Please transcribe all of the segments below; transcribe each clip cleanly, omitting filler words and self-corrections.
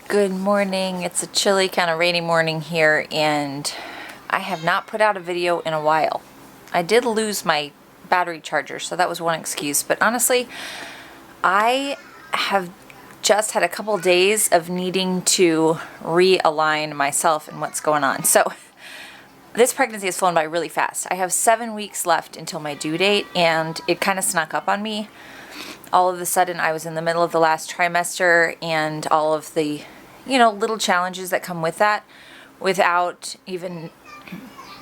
Good morning. It's a chilly, kind of rainy morning here, and I have not put out a video in a while. I did lose my battery charger, so that was one excuse, but honestly, I have just had a couple days of needing to realign myself and what's going on. So this pregnancy has flown by really fast. I have 7 weeks left until my due date, and it kind of snuck up on me. All of a sudden, I was in the middle of the last trimester and all of the little challenges that come with that without even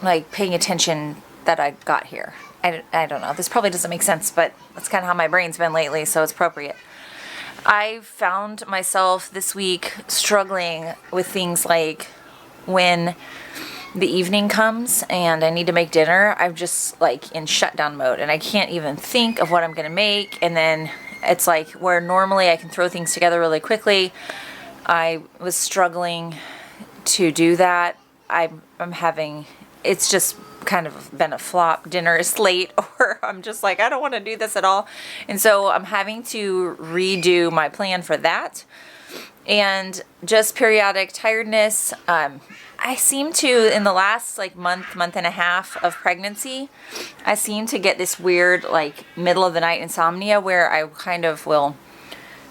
like paying attention that I got here. I don't know. This probably doesn't make sense, but that's kind of how my brain's been lately, so it's appropriate. I found myself this week struggling with things like when the evening comes and I need to make dinner, I'm just like in shutdown mode and I can't even think of what I'm going to make. And then it's like where normally I can throw things together really quickly, I was struggling to do that. I'm having, it's just kind of been a flop. Dinner is late, or I'm just like, I don't want to do this at all. And so I'm having to redo my plan for that. And just periodic tiredness. I seem to, in the last like month and a half of pregnancy, I seem to get this weird like middle of the night insomnia where I kind of will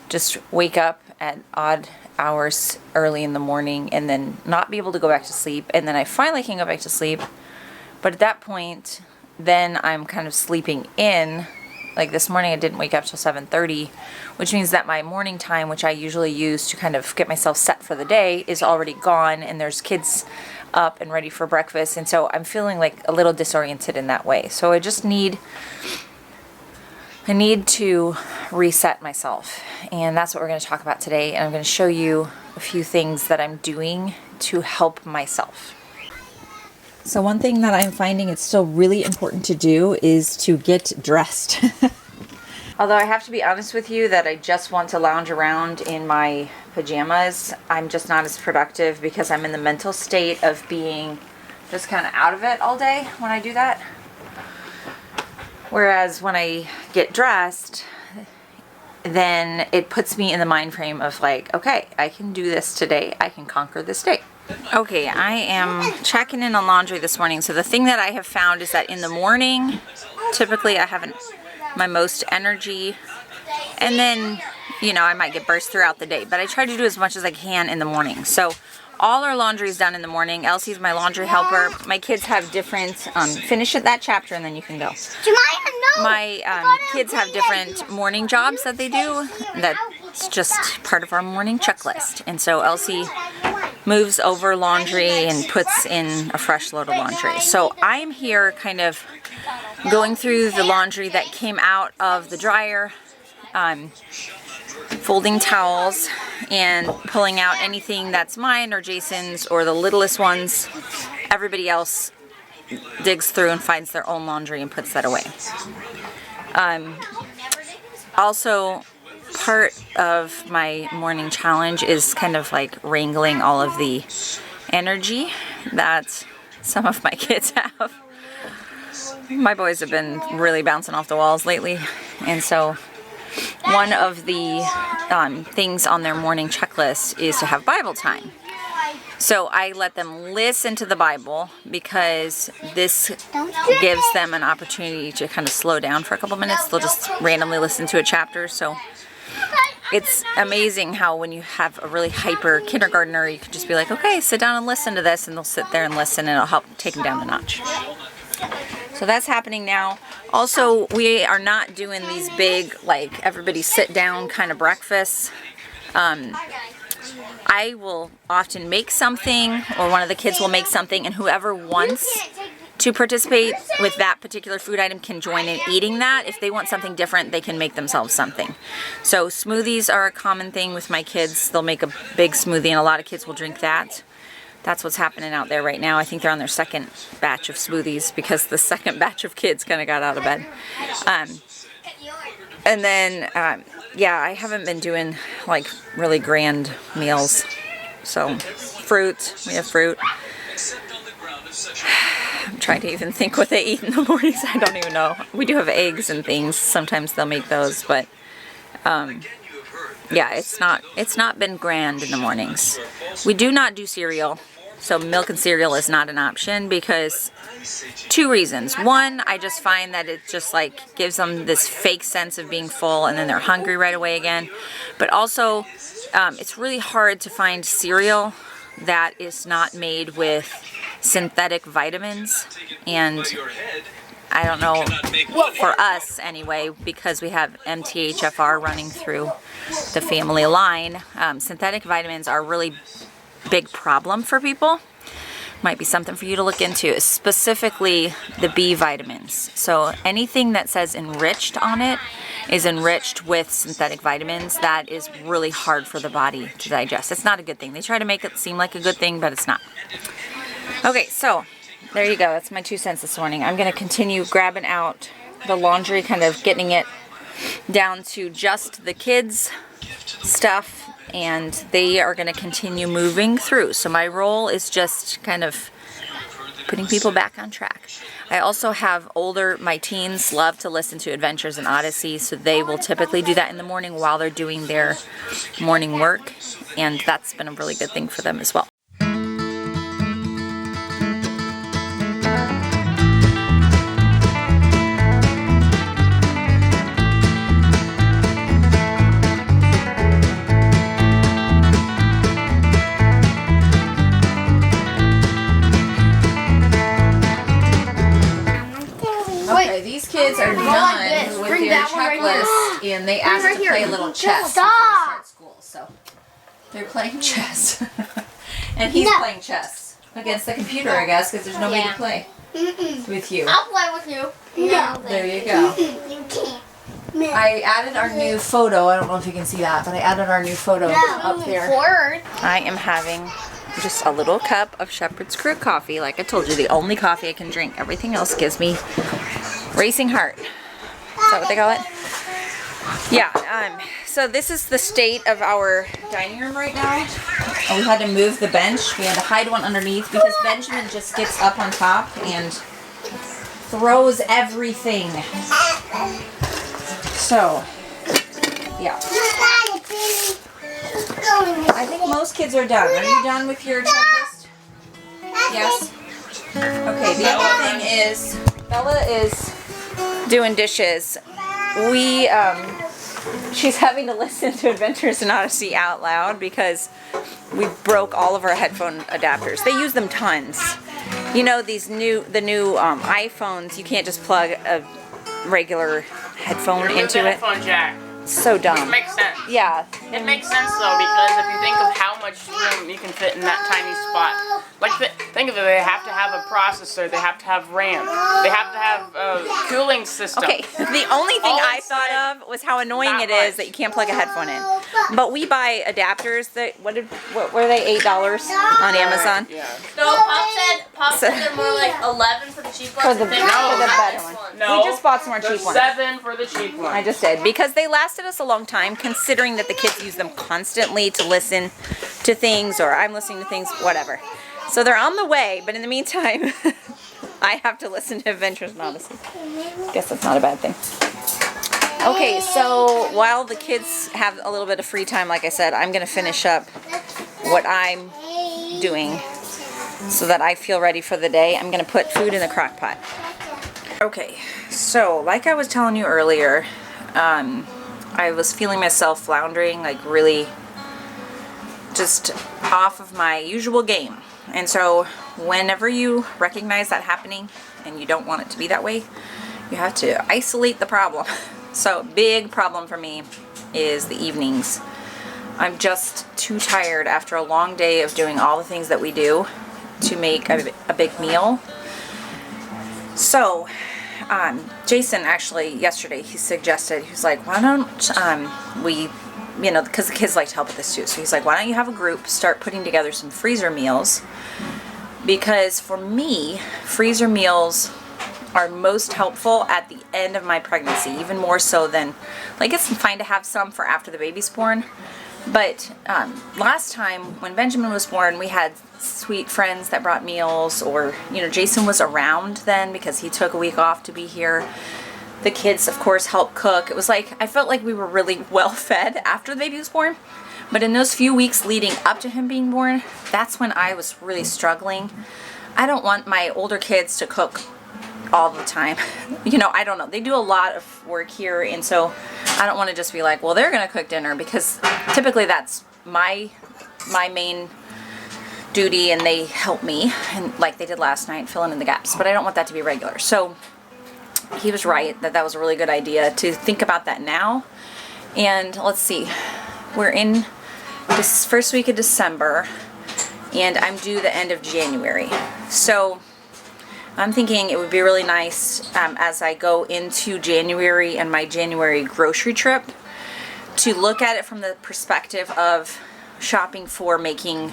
just wake up at odd hours early in the morning and then not be able to go back to sleep. And then I finally can go back to sleep. But at that point, then I'm kind of sleeping in. Like this morning I didn't wake up till 7:30, which means that my morning time, which I usually use to kind of get myself set for the day, is already gone, and there's kids up and ready for breakfast. And so I'm feeling like a little disoriented in that way. So I need to reset myself, and that's what we're going to talk about today. And I'm going to show you a few things that I'm doing to help myself. So one thing that I'm finding it's still really important to do is to get dressed. Although I have to be honest with you that I just want to lounge around in my pajamas, I'm just not as productive because I'm in the mental state of being just kind of out of it all day when I do that. Whereas when I get dressed, then it puts me in the mind frame of like, okay, I can do this today. I can conquer this day. Okay, I am checking in on laundry this morning. So the thing that I have found is that in the morning, typically I have my most energy, and then, I might get burst throughout the day, but I try to do as much as I can in the morning. So all our laundry is done in the morning. Elsie's my laundry helper. My kids have different, finish that chapter and then you can go. My kids have different morning jobs that they do. That's just part of our morning checklist. And so Elsie moves over laundry and puts in a fresh load of laundry. So I'm here kind of going through the laundry that came out of the dryer, folding towels and pulling out anything that's mine or Jason's or the littlest ones. Everybody else digs through and finds their own laundry and puts that away. Also, part of my morning challenge is kind of like wrangling all of the energy that some of my kids have. My boys have been really bouncing off the walls lately, and so one of the things on their morning checklist is to have Bible time. So I let them listen to the Bible because this gives them an opportunity to kind of slow down for a couple minutes. They'll just randomly listen to a chapter. So it's amazing how when you have a really hyper kindergartner, you can just be like, okay, sit down and listen to this, and they'll sit there and listen, and it'll help take them down a notch. So that's happening now. Also, we are not doing these big, like, everybody sit down kind of breakfasts. I will often make something, or one of the kids will make something, and whoever wants to participate with that particular food item can join in eating that. If they want something different, they can make themselves something. So smoothies are a common thing with my kids. They'll make a big smoothie, and a lot of kids will drink that. That's what's happening out there right now. I think they're on their second batch of smoothies because the second batch of kids kind of got out of bed. And then, I haven't been doing like really grand meals. So fruit, we have fruit. I'm trying to even think what they eat in the mornings. I don't even know. We do have eggs and things. Sometimes they'll make those, but yeah, it's not been grand in the mornings. We do not do cereal, so milk and cereal is not an option because 2 reasons. One, I just find that it just like gives them this fake sense of being full and then they're hungry right away again. But also, it's really hard to find cereal that is not made with synthetic vitamins, and I don't know, for us anyway, because we have MTHFR running through the family line, synthetic vitamins are a really big problem for people. Might be something for you to look into, specifically the B vitamins. So anything that says enriched on it is enriched with synthetic vitamins. That is really hard for the body to digest. It's not a good thing. They try to make it seem like a good thing, but it's not. Okay, so there you go. That's my 2 cents this morning. I'm going to continue grabbing out the laundry, kind of getting it down to just the kids' stuff, and they are going to continue moving through. So my role is just kind of putting people back on track. I also have my teens love to listen to Adventures in Odyssey, so they will typically do that in the morning while they're doing their morning work, and that's been a really good thing for them as well. Okay, these kids are done with their checklist, and they asked to play a little chess before they start school. So they're playing chess, and he's playing chess against the computer, I guess, because there's nobody to play with you. I'll play with you. No. There you go. You can't. I added our new photo. I don't know if you can see that, but I added our new photo up there. I am having just a little cup of Shepherd's Creek coffee. Like I told you, the only coffee I can drink. Everything else gives me racing heart. Is that what they call it? Yeah. So this is the state of our dining room right now. We had to move the bench. We had to hide one underneath because Benjamin just gets up on top and throws everything. So, yeah. I think most kids are done. Are you done with your checklist? Yes? Okay, the other thing is, Bella is doing dishes. She's having to listen to Adventures in Odyssey out loud because we broke all of our headphone adapters. They use them tons. You know, the new iPhones, you can't just plug a regular headphone into it. Headphone jack. So dumb. It makes sense. Yeah. It makes sense though, because if you think of how much room you can fit in that tiny spot. Like, think of it, they have to have a processor, they have to have RAM, they have to have a cooling system. Okay, the only thing I thought of was how annoying it is that you can't plug a headphone in. But we buy adapters that, what were they, $8 on Amazon? Yeah. No, Pop said they're more like 11 for the cheap ones. For the better one. No, We just bought some more cheap ones. 7 for the cheap ones. I just did, because they lasted us a long time, considering that the kids use them constantly to listen to things, or I'm listening to things, whatever. So they're on the way, but in the meantime, I have to listen to Adventures in Odyssey. Guess that's not a bad thing. Okay, so while the kids have a little bit of free time, like I said, I'm going to finish up what I'm doing so that I feel ready for the day. I'm going to put food in the crock pot. Okay, so like I was telling you earlier, I was feeling myself floundering, like really just off of my usual game. And so whenever you recognize that happening and you don't want it to be that way, you have to isolate the problem. So big problem for me is the evenings. I'm just too tired after a long day of doing all the things that we do to make a big meal. So Jason actually yesterday, he suggested, he was like, why don't we, you know, because the kids like to help with this too. So he's like, why don't you have a group, start putting together some freezer meals? Because for me, freezer meals are most helpful at the end of my pregnancy, even more so than, like, it's fine to have some for after the baby's born. But last time when Benjamin was born, we had sweet friends that brought meals, or, you know, Jason was around then because he took a week off to be here. The kids, of course, helped cook. It was like, I felt like we were really well fed after the baby was born. But in those few weeks leading up to him being born, that's when I was really struggling. I don't want my older kids to cook all the time. You know, I don't know. They do a lot of work here, and so I don't want to just be like, well, they're going to cook dinner, because typically that's my main duty, and they help me, and like they did last night, filling in the gaps. But I don't want that to be regular. So he was right that was a really good idea to think about that now. And let's see, we're in this first week of December, and I'm due the end of January. So I'm thinking it would be really nice as I go into January and my January grocery trip to look at it from the perspective of shopping for making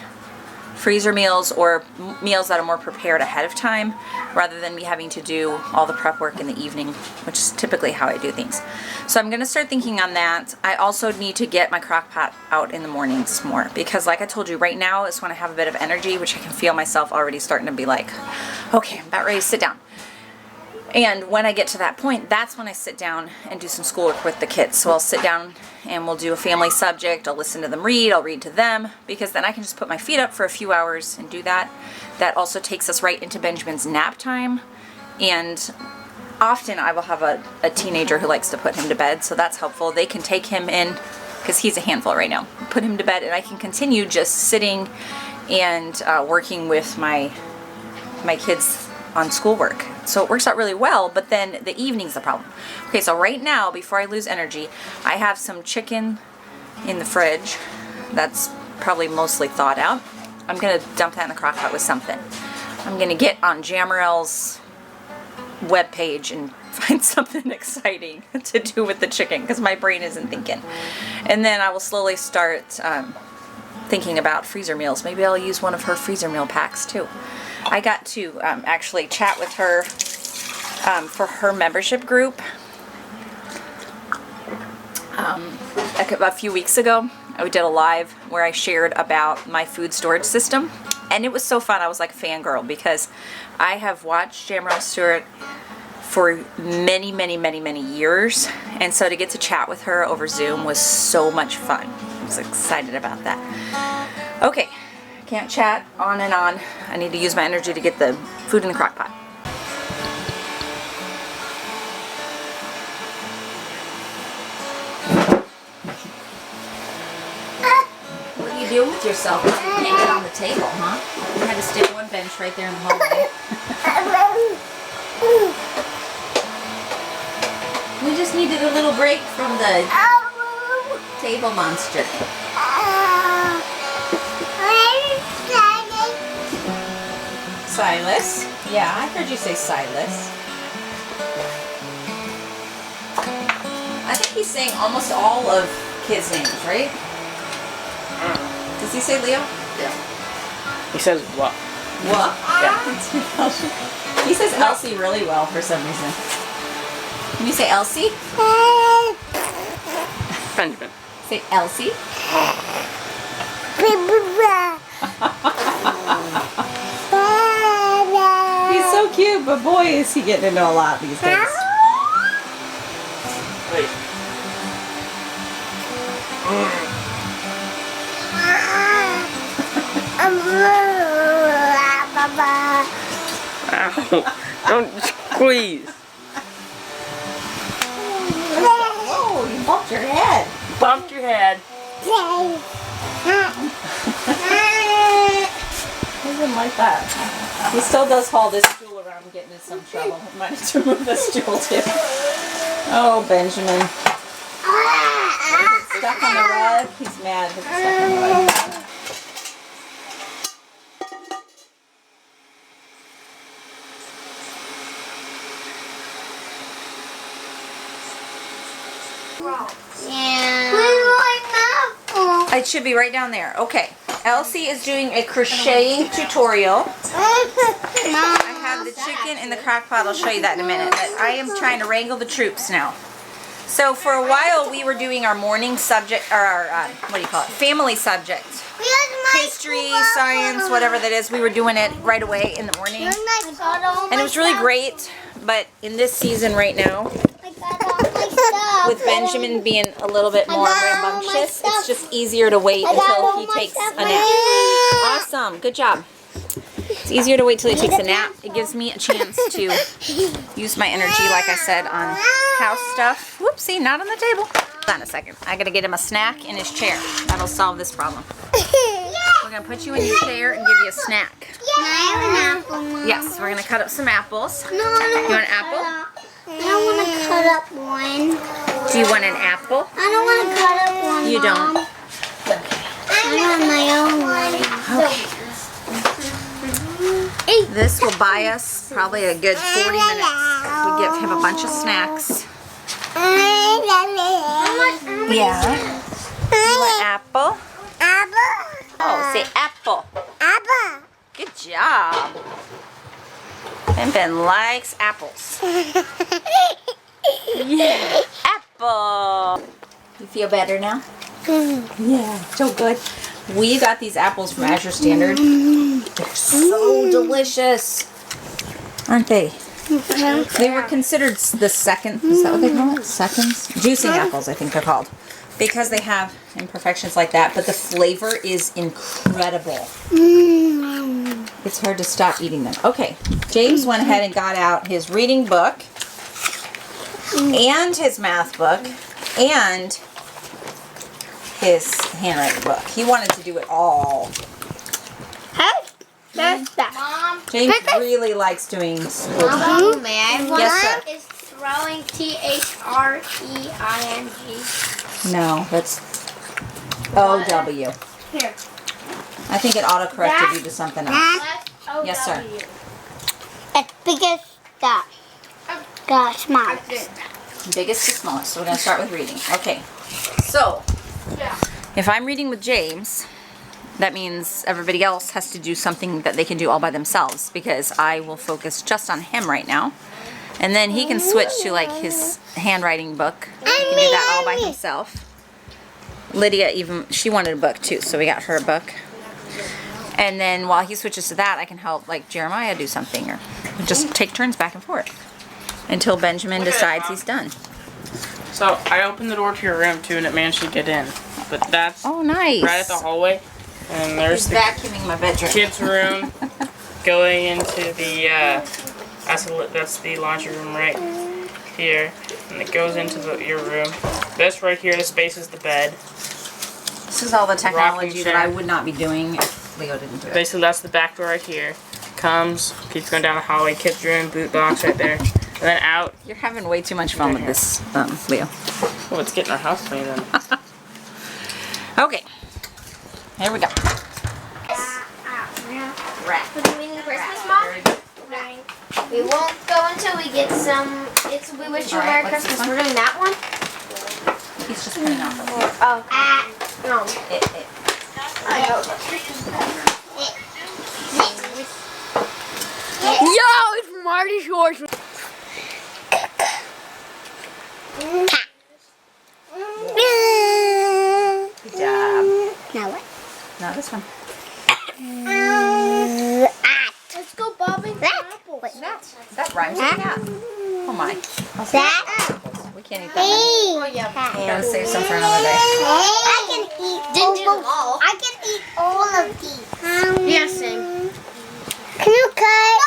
freezer meals or meals that are more prepared ahead of time, rather than me having to do all the prep work in the evening, which is typically how I do things. So I'm going to start thinking on that. I also need to get my crock pot out in the mornings more, because like I told you, right now is when I have a bit of energy, which I can feel myself already starting to be like, okay, I'm about ready to sit down. And when I get to that point, that's when I sit down and do some schoolwork with the kids. So I'll sit down and we'll do a family subject. I'll listen to them read. I'll read to them, because then I can just put my feet up for a few hours and do that. That also takes us right into Benjamin's nap time. And often I will have a teenager who likes to put him to bed, so that's helpful. They can take him in, because he's a handful right now. Put him to bed, and I can continue just sitting and working with my kids on schoolwork. So it works out really well, but then the evening's the problem. Okay, so right now, before I lose energy, I have some chicken in the fridge that's probably mostly thawed out. I'm gonna dump that in the crock pot with something. I'm gonna get on Jamarel's webpage and find something exciting to do with the chicken, because my brain isn't thinking. And then I will slowly start thinking about freezer meals. Maybe I'll use one of her freezer meal packs too. I got to actually chat with her for her membership group a few weeks ago. I did a live where I shared about my food storage system, and it was so fun. I was like a fangirl, because I have watched Jamarel Stewart for many years, and so to get to chat with her over Zoom was so much fun. I was excited about that. Okay. Can't chat on and on. I need to use my energy to get the food in the crock pot. What do you do with yourself? You can't get on the table, huh? You had to stick one bench right there in the hallway. We just needed a little break from the table monster. Silas. Yeah, I heard you say Silas. I think he's saying almost all of kids' names, right? Does he say Leo? Yeah. He says what? What? Yeah. He says Elsie really well for some reason. Can you say Elsie? Benjamin. Say Elsie. He's so cute, but boy, is he getting into a lot these days. Wait. Ow. Don't squeeze. Whoa, you bumped your head. Bumped your head. He didn't like that. He still does haul this stool around and getting in some trouble. I might have to move the stool too. Oh, Benjamin. Is it stuck on the rug? He's mad because it's stuck on the rug. It should be right down there. Okay. Elsie is doing a crocheting tutorial. I have the chicken in the crock pot. I'll show you that in a minute. But I am trying to wrangle the troops now. So for a while we were doing our morning subject, or our, what do you call it? Family subjects. History, science, whatever that is. We were doing it right away in the morning. And it was really great. But in this season right now, with Benjamin being a little bit more rambunctious, it's just easier to wait until he takes a nap. Awesome, good job. It's easier to wait till he takes a nap. It gives me a chance to use my energy, like I said, on house stuff. Whoopsie, not on the table. Hold on a second. I gotta get him a snack in his chair. That'll solve this problem. We're gonna put you in your chair and give you a snack. Can I have an apple? Yes, we're gonna cut up some apples. No, I You want an apple? I don't want to cut up one. Do you want an apple? I don't want to cut up one. You don't? Mom. I want my own one. Okay. This will buy us probably a good 40 minutes. We give him a bunch of snacks. Yeah. You want apple? Apple. Oh, say apple. Apple. Good job. Ben likes apples. Yeah. Apple. You feel better now? Yeah, so good. We got these apples from Azure Standard. They're so delicious. Aren't they? They were considered the second, is that what they call it? Seconds? Juicing apples, I think they're called. Because they have imperfections like that, but the flavor is incredible. It's hard to stop eating them. Okay, James went ahead and got out his reading book and his math book and his handwriting book. He wanted to do it all. Mom, James really likes doing school. Mom, may I have one? Yes, sir. Is throwing THREING. No, that's OW. Here. I think it auto-corrected you to something else. That's Yes, sir. OW. It's biggest that. Got smart. Biggest to smallest. So we're going to start with reading. Okay. So, if I'm reading with James, that means everybody else has to do something that they can do all by themselves, because I will focus just on him right now. And then he can switch to like his handwriting book. He can do that all by himself. Lydia she wanted a book too, so we got her a book. And then while he switches to that, I can help like Jeremiah do something, or just take turns back and forth until Benjamin decides he's done. So I opened the door to your room too, and it managed to get in. But that's Oh, nice. right at the hallway, and there's He's the vacuuming my bedroom. kids' room going into the. That's the laundry room right here, and it goes into your room. This right here, the space is the bed. This is all the technology Rocking that chair. I would not be doing if Leo didn't do it. Basically, that's the back door right here. Comes, keeps going down the hallway, kids' room, boot box right there, and then out. You're having way too much fun with this, Leo. Oh, it's getting our house clean then. Okay. Here we go. What do you mean, Christmas, Mom? We won't go until we get some. We wish you a Alright, Merry what's this Christmas. one? We're doing that one? He's just putting out the Oh. No. Yo, it's Marty Shorts. Good job. Now what? Now this one. Let's go bobbing for apples. That rhymes with cat. Oh my. We can't eat that many. Oh, yeah. We gotta save some for another day. I can eat Didn't do them all. I can eat all of these. Yeah, same. Can you cut?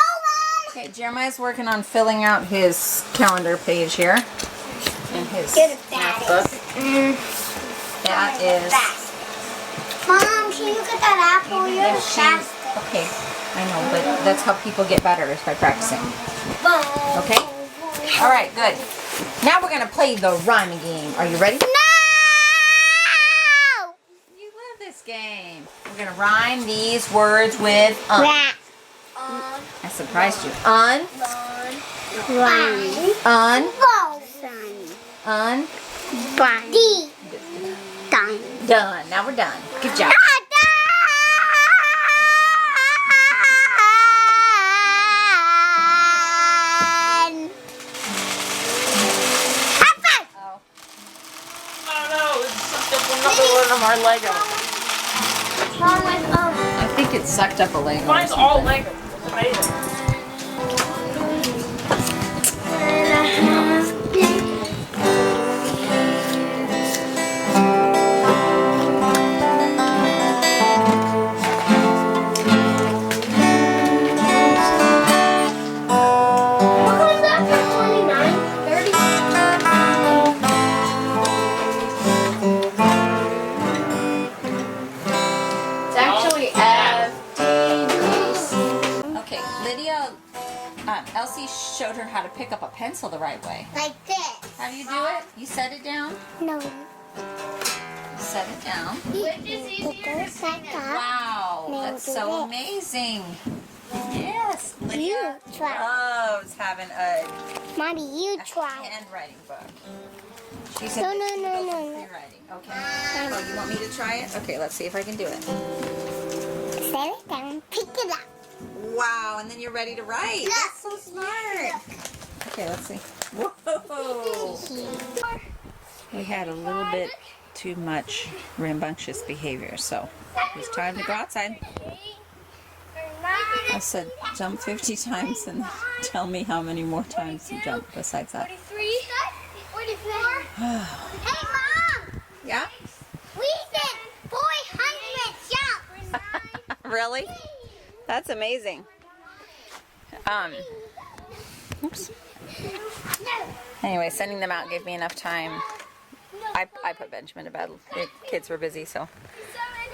Okay, Jeremiah's working on filling out his calendar page here. In his math book. That is... Mom, can you cut that apple? You're the fastest. Okay, I know, but that's how people get better, is by practicing. Okay? Alright, good. Now we're gonna play the rhyming game. Are you ready? No! You love this game. We're gonna rhyme these words with Rat. I surprised you. Un. Done. Now we're done. Good job. Oh no, it's sucked up another one of our Legos. What's wrong with I think it sucked up a Lego. Mine's all Legos. It's amazing. Elsie showed her how to pick up a pencil the right way. Like this. How do you do it? You set it down? No. Set it down. Which is easier It goes like that. Wow, Now that's do so this. amazing. Yes, Lydia You try. loves having a Mommy, you try. handwriting book. She said No, that no, she no, does no, some no. free writing. Okay. Oh, you want me to try it? Okay, let's see if I can do it. Set it down. Pick it up. Wow, and then you're ready to write. That's so smart. Okay, let's see. Whoa. We had a little bit too much rambunctious behavior, so it was time to go outside. I said jump 50 times and tell me how many more times you jump besides that. 43, 44. Hey, Mom! Yeah? We did 400 jumps. Really? That's amazing. Oops. Anyway, sending them out gave me enough time. I put Benjamin to bed. The kids were busy, so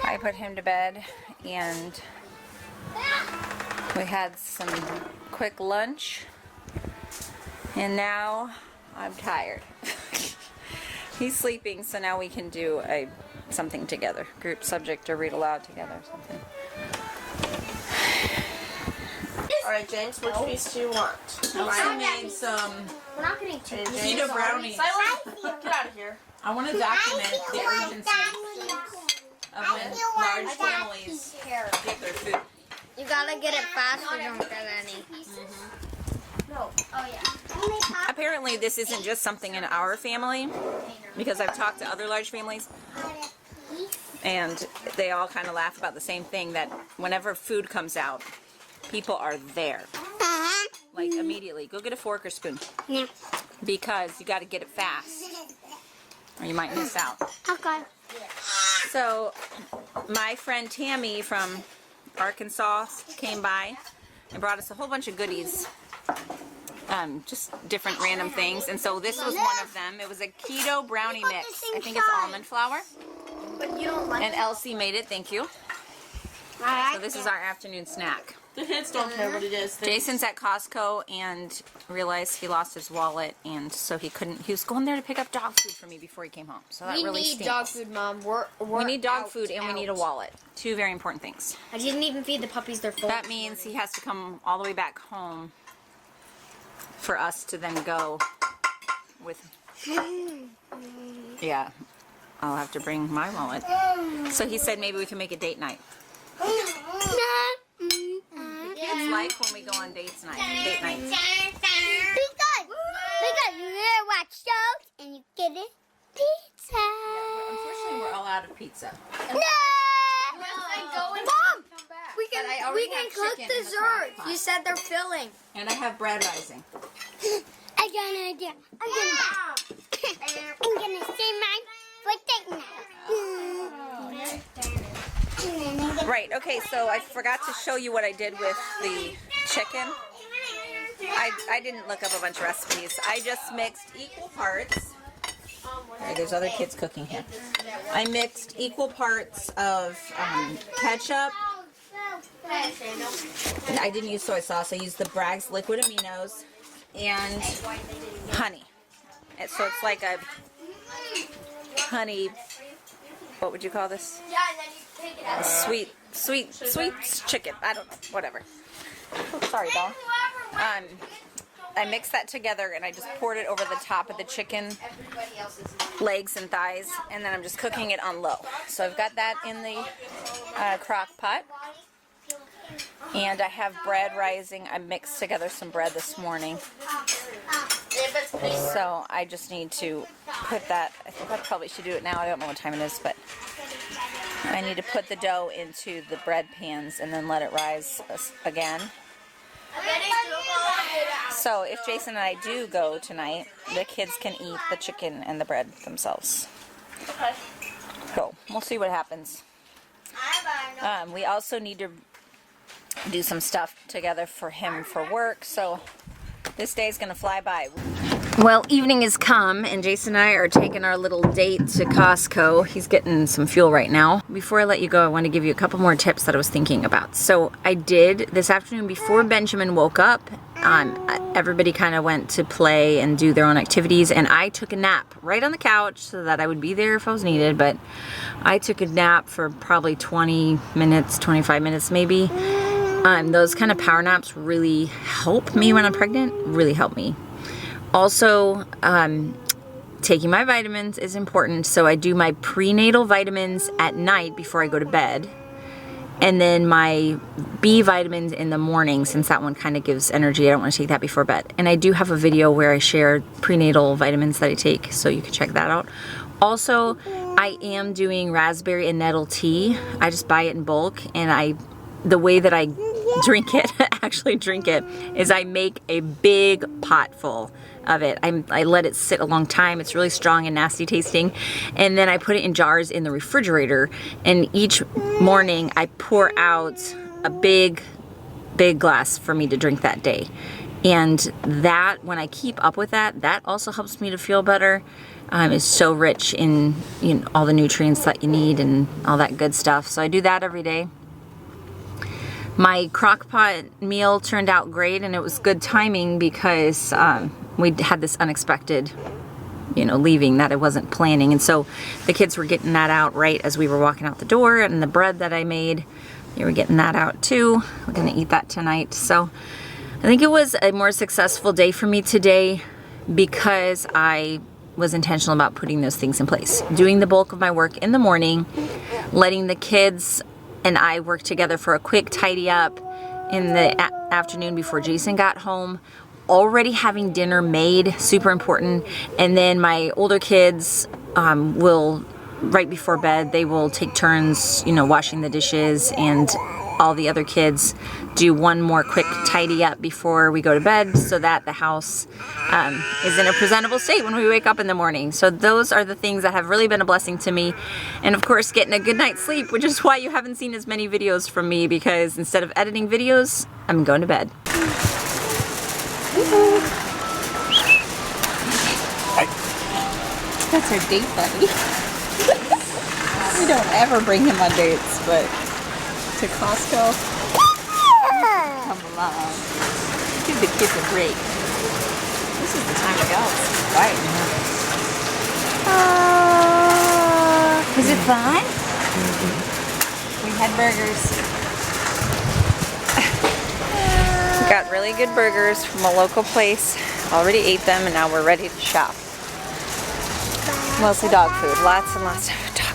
I put him to bed, and we had some quick lunch, and now I'm tired. He's sleeping, so now we can do something together, group subject or read aloud together or something. Alright, James, which piece do you want? I made some We're not getting too keto brownies. Silas, get out of here. I want to document the urgency of when large families get their food. You gotta get it fast or don't get any. No. Oh yeah. Apparently this isn't just something in our family, because I've talked to other large families and they all kind of laugh about the same thing, that whenever food comes out, people are there. Like immediately. Go get a fork or spoon. Yeah. Because you got to get it fast or you might miss out. Okay. So my friend Tammy from Arkansas came by and brought us a whole bunch of goodies. Just different random things. And so this was one of them. It was a keto brownie mix. I think it's almond flour. But you don't like And Elsie made it, thank you. So this is our afternoon snack. The kids don't care what it is. Jason's at Costco and realized he lost his wallet, and so he was going there to pick up dog food for me before he came home. So that We really need stinks. dog food, Mom. We need dog food and we need a wallet. Two very important things. I didn't even feed the puppies their full. That means he has to come all the way back home for us to then go with. Yeah, I'll have to bring my wallet. So he said maybe we can make a date night. It's like when we go on date nights. Because you really watch shows and you get it pizza. Unfortunately, we're all out of pizza. No! Mom, we can have cook chicken in the dessert. crock pot. You said they're filling. And I have bread rising. I got an idea. I'm gonna say mine for date night. Right, okay, so I forgot to show you what I did with the chicken. I didn't look up a bunch of recipes. I just mixed equal parts. Okay, there's other kids cooking here. I mixed equal parts of ketchup. I didn't use soy sauce. I used the Bragg's liquid aminos and honey. So it's like a honey, what would you call this? Yeah, and then you take it out. Sweet chicken. I don't know. Whatever. Oh, sorry, doll. I mixed that together and I just poured it over the top of the chicken legs and thighs, and then I'm just cooking it on low. So I've got that in the crock pot. And I have bread rising. I mixed together some bread this morning. So I just need to put that, I think I probably should do it now. I don't know what time it is, but I need to put the dough into the bread pans and then let it rise again. So if Jason and I do go tonight, the kids can eat the chicken and the bread themselves. Okay. So we'll see what happens. We also need to do some stuff together for him for work, so this day is going to fly by. Well, evening has come and Jason and I are taking our little date to Costco. He's getting some fuel right now. Before I let you go, I want to give you a couple more tips that I was thinking about. So I did this afternoon before Benjamin woke up. Everybody kind of went to play and do their own activities, and I took a nap right on the couch so that I would be there if I was needed. But I took a nap for probably 20 minutes, 25 minutes maybe. Those kind of power naps really help me when I'm pregnant, really help me. Also, taking my vitamins is important, so I do my prenatal vitamins at night before I go to bed, and then my B vitamins in the morning, since that one kind of gives energy. I don't want to take that before bed. And I do have a video where I share prenatal vitamins that I take, so you can check that out. Also, I am doing raspberry and nettle tea. I just buy it in bulk, and the way that I drink it, actually drink it, is I make a big pot full of it. I let it sit a long time. It's really strong and nasty tasting. And then I put it in jars in the refrigerator. And each morning I pour out a big glass for me to drink that day. And that, when I keep up with that, that also helps me to feel better. It's so rich in all the nutrients that you need and all that good stuff. So I do that every day. My crock pot meal turned out great, and it was good timing because we had this unexpected, leaving that I wasn't planning. And so the kids were getting that out right as we were walking out the door, and the bread that I made, they were getting that out too. We're gonna eat that tonight. So I think it was a more successful day for me today because I was intentional about putting those things in place. Doing the bulk of my work in the morning, letting the kids and I worked together for a quick tidy up in the afternoon before Jason got home. Already having dinner made, super important. And then my older kids will, right before bed, they will take turns, washing the dishes, and all the other kids do one more quick tidy up before we go to bed so that the house is in a presentable state when we wake up in the morning. So those are the things that have really been a blessing to me. And of course, getting a good night's sleep, which is why you haven't seen as many videos from me, because instead of editing videos, I'm going to bed. That's our date buddy. We don't ever bring him on dates, but to Costco. Come along. Give the kids a break. This is the time to go. It's quiet now. Is it fun? We had burgers. We got really good burgers from a local place. Already ate them, and now we're ready to shop. Mostly dog food. Lots and lots of dog